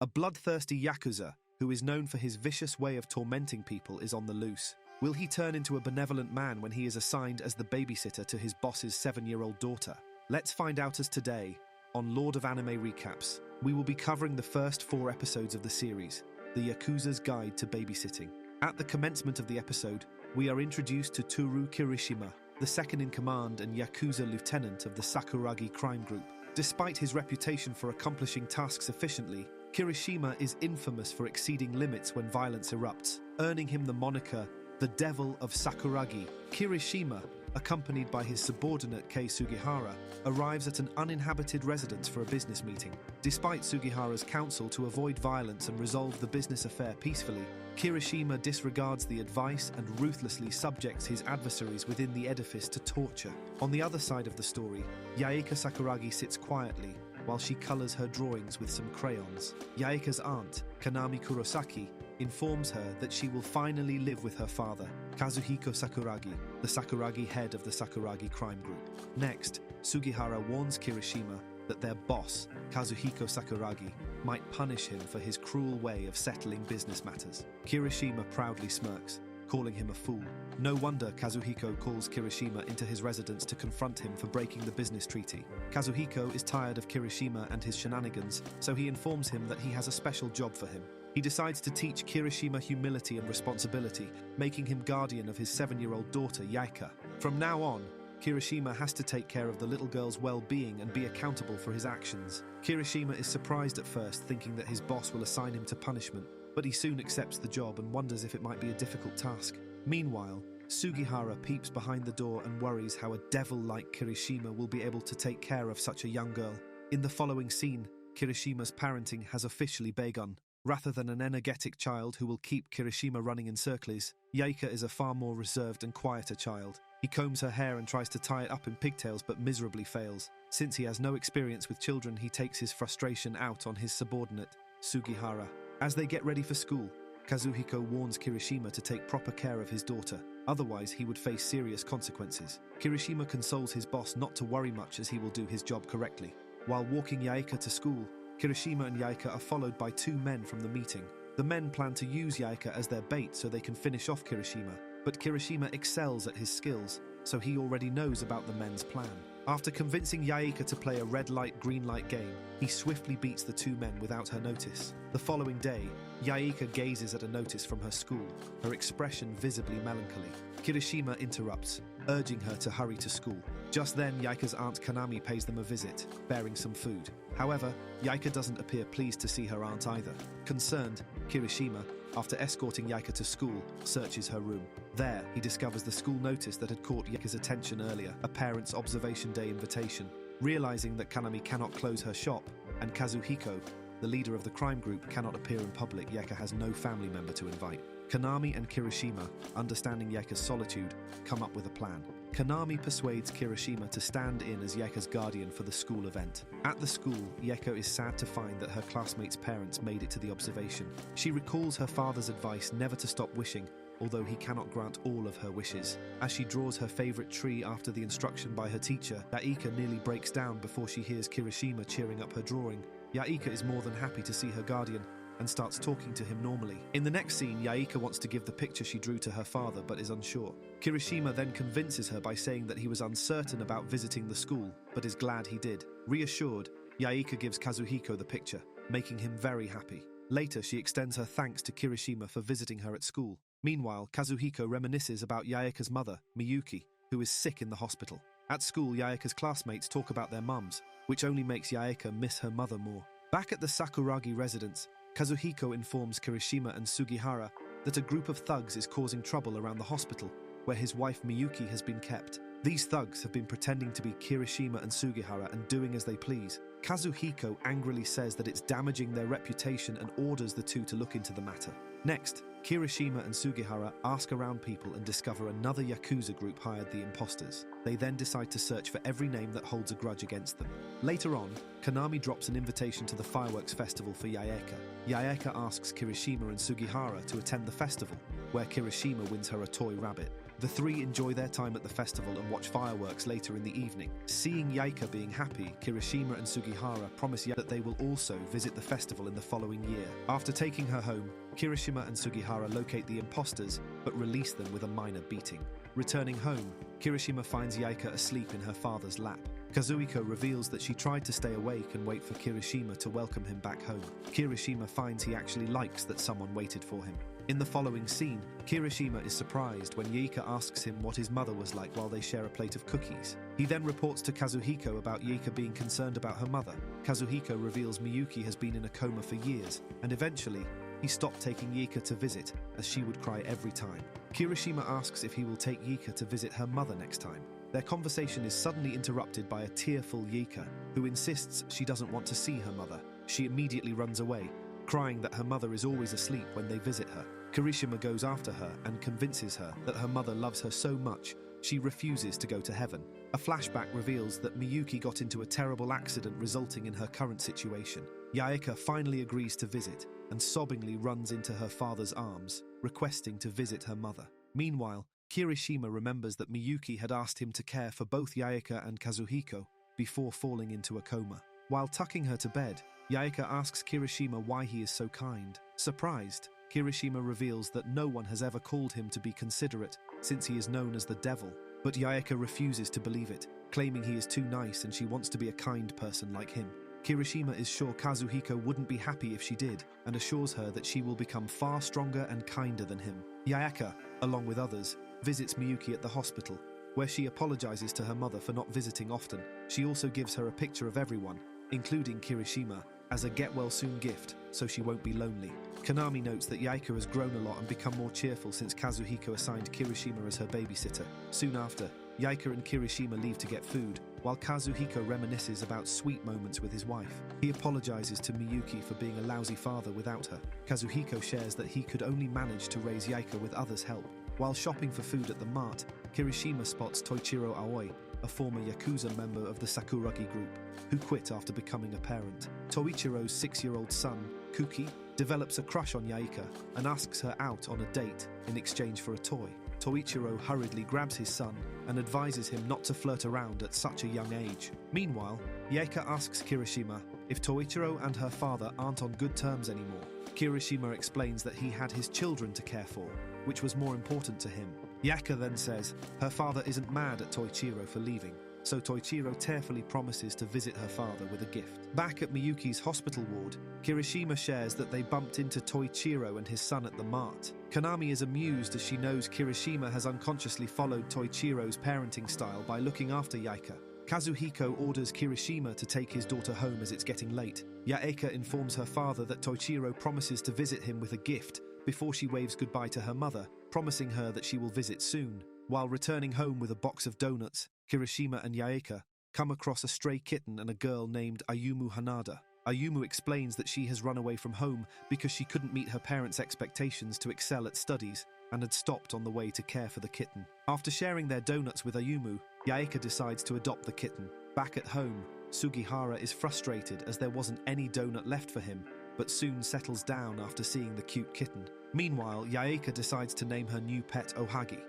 A bloodthirsty Yakuza, who is known for his vicious way of tormenting people, is on the loose. Will he turn into a benevolent man when he is assigned as the babysitter to his boss's 7-year-old daughter? Let's find out as today, on Lord of Anime Recaps. We will be covering the first 4 episodes of the series, The Yakuza's Guide to Babysitting. At the commencement of the episode, we are introduced to Tooru Kirishima, the second-in-command and Yakuza lieutenant of the Sakuragi crime group. Despite his reputation for accomplishing tasks efficiently, Kirishima is infamous for exceeding limits when violence erupts, earning him the moniker the Devil of Sakuragi. Kirishima, accompanied by his subordinate Kei Sugihara, arrives at an uninhabited residence for a business meeting. Despite Sugihara's counsel to avoid violence and resolve the business affair peacefully, Kirishima disregards the advice and ruthlessly subjects his adversaries within the edifice to torture. On the other side of the story, Yaeka Sakuragi sits quietly while she colors her drawings with some crayons. Yaeka's aunt, Kanami Kurosaki, informs her that she will finally live with her father, Kazuhiko Sakuragi, the Sakuragi head of the Sakuragi crime group. Next, Sugihara warns Kirishima that their boss, Kazuhiko Sakuragi, might punish him for his cruel way of settling business matters. Kirishima proudly smirks, calling him a fool. No wonder Kazuhiko calls Kirishima into his residence to confront him for breaking the business treaty. Kazuhiko is tired of Kirishima and his shenanigans, so he informs him that he has a special job for him. He decides to teach Kirishima humility and responsibility, making him guardian of his 7-year-old daughter, Yaeka. From now on, Kirishima has to take care of the little girl's well-being and be accountable for his actions. Kirishima is surprised at first, thinking that his boss will assign him to punishment, but he soon accepts the job and wonders if it might be a difficult task. Meanwhile, Sugihara peeps behind the door and worries how a devil like Kirishima will be able to take care of such a young girl. In the following scene, Kirishima's parenting has officially begun. Rather than an energetic child who will keep Kirishima running in circles, Yaeka is a far more reserved and quieter child. He combs her hair and tries to tie it up in pigtails but miserably fails. Since he has no experience with children, he takes his frustration out on his subordinate, Sugihara. As they get ready for school, Kazuhiko warns Kirishima to take proper care of his daughter, otherwise he would face serious consequences. Kirishima consoles his boss not to worry much as he will do his job correctly. While walking Yaeka to school, Kirishima and Yaeka are followed by 2 men from the meeting. The men plan to use Yaeka as their bait so they can finish off Kirishima, but Kirishima excels at his skills, so he already knows about the men's plan. After convincing Yaeka to play a red light, green light game, he swiftly beats the 2 men without her notice. The following day, Yaeka gazes at a notice from her school, her expression visibly melancholy. Kirishima interrupts, urging her to hurry to school. Just then, Yaeka's aunt Kanami pays them a visit, bearing some food. However, Yaeka doesn't appear pleased to see her aunt either. Concerned, Kirishima, after escorting Yaeka to school, searches her room. There, he discovers the school notice that had caught Yaeka's attention earlier, a parent's observation day invitation. Realizing that Kanami cannot close her shop, and Kazuhiko, the leader of the crime group, cannot appear in public, Yaeka has no family member to invite. Kanami and Kirishima, understanding Yaeka's solitude, come up with a plan. Kanami persuades Kirishima to stand in as Yaeka's guardian for the school event. At the school, Yaeka is sad to find that her classmates' parents made it to the observation. She recalls her father's advice never to stop wishing, although he cannot grant all of her wishes. As she draws her favorite tree after the instruction by her teacher, Yaeka nearly breaks down before she hears Kirishima cheering up her drawing. Yaeka is more than happy to see her guardian, and starts talking to him normally. In the next scene, Yaeka wants to give the picture she drew to her father but is unsure. Kirishima then convinces her by saying that he was uncertain about visiting the school, but is glad he did. Reassured, Yaeka gives Kazuhiko the picture, making him very happy. Later, she extends her thanks to Kirishima for visiting her at school. Meanwhile, Kazuhiko reminisces about Yaeka's mother, Miyuki, who is sick in the hospital. At school, Yaeka's classmates talk about their mums, which only makes Yaeka miss her mother more. Back at the Sakuragi residence, Kazuhiko informs Kirishima and Sugihara that a group of thugs is causing trouble around the hospital, where his wife Miyuki has been kept. These thugs have been pretending to be Kirishima and Sugihara and doing as they please. Kazuhiko angrily says that it's damaging their reputation and orders the 2 to look into the matter. Next, Kirishima and Sugihara ask around people and discover another Yakuza group hired the imposters. They then decide to search for every name that holds a grudge against them. Later on, Kanami drops an invitation to the fireworks festival for Yaeka. Yaeka asks Kirishima and Sugihara to attend the festival, where Kirishima wins her a toy rabbit. The three enjoy their time at the festival and watch fireworks later in the evening. Seeing Yaeka being happy, Kirishima and Sugihara promise Yaeka that they will also visit the festival in the following year. After taking her home, Kirishima and Sugihara locate the imposters, but release them with a minor beating. Returning home, Kirishima finds Yaeka asleep in her father's lap. Kazuhiko reveals that she tried to stay awake and wait for Kirishima to welcome him back home. Kirishima finds he actually likes that someone waited for him. In the following scene, Kirishima is surprised when Yaeka asks him what his mother was like while they share a plate of cookies. He then reports to Kazuhiko about Yaeka being concerned about her mother. Kazuhiko reveals Miyuki has been in a coma for years, and eventually, he stopped taking Yaeka to visit, as she would cry every time. Kirishima asks if he will take Yaeka to visit her mother next time. Their conversation is suddenly interrupted by a tearful Yaeka, who insists she doesn't want to see her mother. She immediately runs away, crying that her mother is always asleep when they visit her. Kirishima goes after her and convinces her that her mother loves her so much she refuses to go to heaven. A flashback reveals that Miyuki got into a terrible accident resulting in her current situation. Yaeka finally agrees to visit and sobbingly runs into her father's arms, requesting to visit her mother. Meanwhile, Kirishima remembers that Miyuki had asked him to care for both Yaeka and Kazuhiko before falling into a coma. While tucking her to bed, Yaeka asks Kirishima why he is so kind. Surprised, Kirishima reveals that no one has ever called him to be considerate since he is known as the devil. But Yaeka refuses to believe it, claiming he is too nice and she wants to be a kind person like him. Kirishima is sure Kazuhiko wouldn't be happy if she did, and assures her that she will become far stronger and kinder than him. Yaeka, along with others, visits Miyuki at the hospital, where she apologizes to her mother for not visiting often. She also gives her a picture of everyone, including Kirishima, as a get-well-soon gift, so she won't be lonely. Konami notes that Yaeka has grown a lot and become more cheerful since Kazuhiko assigned Kirishima as her babysitter. Soon after, Yaeka and Kirishima leave to get food, while Kazuhiko reminisces about sweet moments with his wife. He apologizes to Miyuki for being a lousy father without her. Kazuhiko shares that he could only manage to raise Yaeka with others' help. While shopping for food at the mart, Kirishima spots Toichiro Aoi, a former Yakuza member of the Sakuragi group, who quit after becoming a parent. Toichiro's 6-year-old son, Kuki, develops a crush on Yaeka and asks her out on a date in exchange for a toy. Toichiro hurriedly grabs his son and advises him not to flirt around at such a young age. Meanwhile, Yaeka asks Kirishima if Toichiro and her father aren't on good terms anymore. Kirishima explains that he had his children to care for, which was more important to him. Yaeka then says her father isn't mad at Toichiro for leaving, so Toichiro tearfully promises to visit her father with a gift. Back at Miyuki's hospital ward, Kirishima shares that they bumped into Toichiro and his son at the mart. Konami is amused as she knows Kirishima has unconsciously followed Toichiro's parenting style by looking after Yaeka. Kazuhiko orders Kirishima to take his daughter home as it's getting late. Yaeka informs her father that Toichiro promises to visit him with a gift before she waves goodbye to her mother, promising her that she will visit soon. While returning home with a box of donuts, Kirishima and Yaeka come across a stray kitten and a girl named Ayumu Hanada. Ayumu explains that she has run away from home because she couldn't meet her parents' expectations to excel at studies and had stopped on the way to care for the kitten. After sharing their donuts with Ayumu, Yaeka decides to adopt the kitten. Back at home, Sugihara is frustrated as there wasn't any donut left for him, but soon settles down after seeing the cute kitten. Meanwhile, Yaeka decides to name her new pet Ohagi.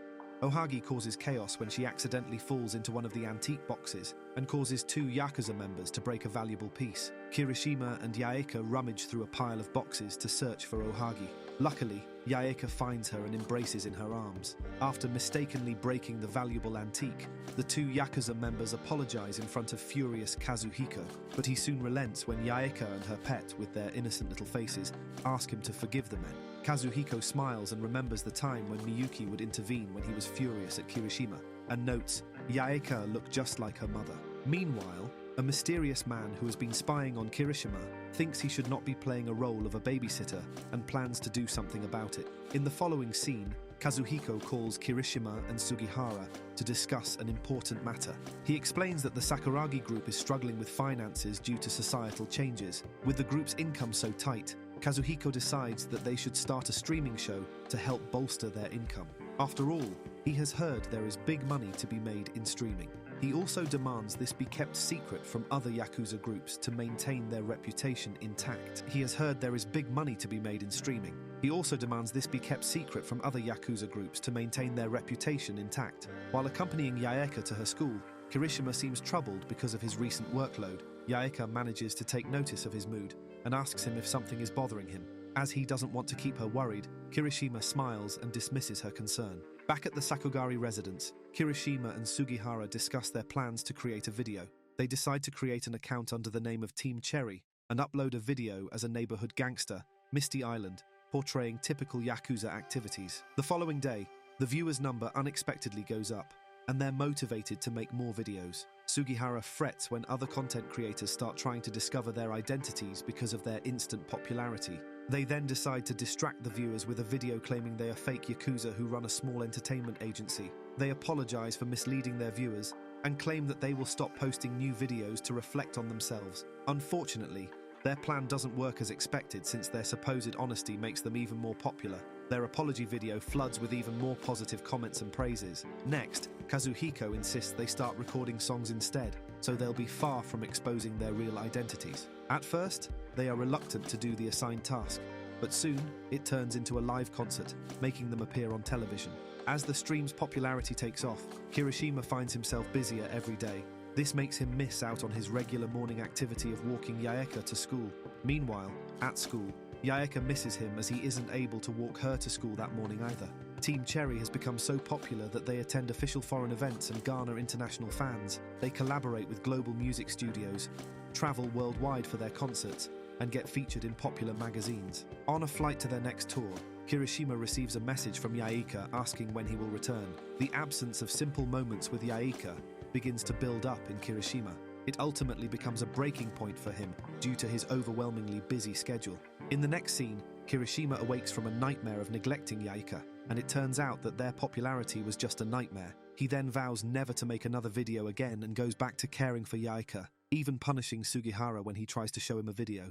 Ohagi causes chaos when she accidentally falls into one of the antique boxes and causes 2 Yakuza members to break a valuable piece. Kirishima and Yaeka rummage through a pile of boxes to search for Ohagi. Luckily, Yaeka finds her and embraces in her arms. After mistakenly breaking the valuable antique, the 2 Yakuza members apologize in front of furious Kazuhiko, but he soon relents when Yaeka and her pet, with their innocent little faces, ask him to forgive the men. Kazuhiko smiles and remembers the time when Miyuki would intervene when he was furious at Kirishima, and notes Yaeka looked just like her mother. Meanwhile, a mysterious man who has been spying on Kirishima thinks he should not be playing a role of a babysitter and plans to do something about it. In the following scene, Kazuhiko calls Kirishima and Sugihara to discuss an important matter. He explains that the Sakuragi group is struggling with finances due to societal changes. With the group's income so tight, Kazuhiko decides that they should start a streaming show to help bolster their income. After all, he has heard there is big money to be made in streaming. He also demands this be kept secret from other Yakuza groups to maintain their reputation intact. He has heard there is big money to be made in streaming. He also demands this be kept secret from other Yakuza groups to maintain their reputation intact. While accompanying Yaeka to her school, Kirishima seems troubled because of his recent workload. Yaeka manages to take notice of his mood and asks him if something is bothering him. As he doesn't want to keep her worried, Kirishima smiles and dismisses her concern. Back at the Sakuragi residence, Kirishima and Sugihara discuss their plans to create a video. They decide to create an account under the name of Team Cherry and upload a video as a neighborhood gangster, Misty Island, portraying typical Yakuza activities. The following day, the viewers' number unexpectedly goes up, and they're motivated to make more videos. Sugihara frets when other content creators start trying to discover their identities because of their instant popularity. They then decide to distract the viewers with a video claiming they are fake Yakuza who run a small entertainment agency. They apologize for misleading their viewers and claim that they will stop posting new videos to reflect on themselves. Unfortunately, their plan doesn't work as expected since their supposed honesty makes them even more popular. Their apology video floods with even more positive comments and praises. Next, Kazuhiko insists they start recording songs instead, so they'll be far from exposing their real identities. At first, they are reluctant to do the assigned task, but soon it turns into a live concert, making them appear on television. As the stream's popularity takes off, Kirishima finds himself busier every day. This makes him miss out on his regular morning activity of walking Yaeka to school. Meanwhile, at school, Yaeka misses him as he isn't able to walk her to school that morning either. Team Cherry has become so popular that they attend official foreign events and garner international fans. They collaborate with global music studios, travel worldwide for their concerts, and get featured in popular magazines. On a flight to their next tour, Kirishima receives a message from Yaeka asking when he will return. The absence of simple moments with Yaeka begins to build up in Kirishima. It ultimately becomes a breaking point for him due to his overwhelmingly busy schedule. In the next scene, Kirishima awakes from a nightmare of neglecting Yaeka, and it turns out that their popularity was just a nightmare. He then vows never to make another video again and goes back to caring for Yaeka, even punishing Sugihara when he tries to show him a video.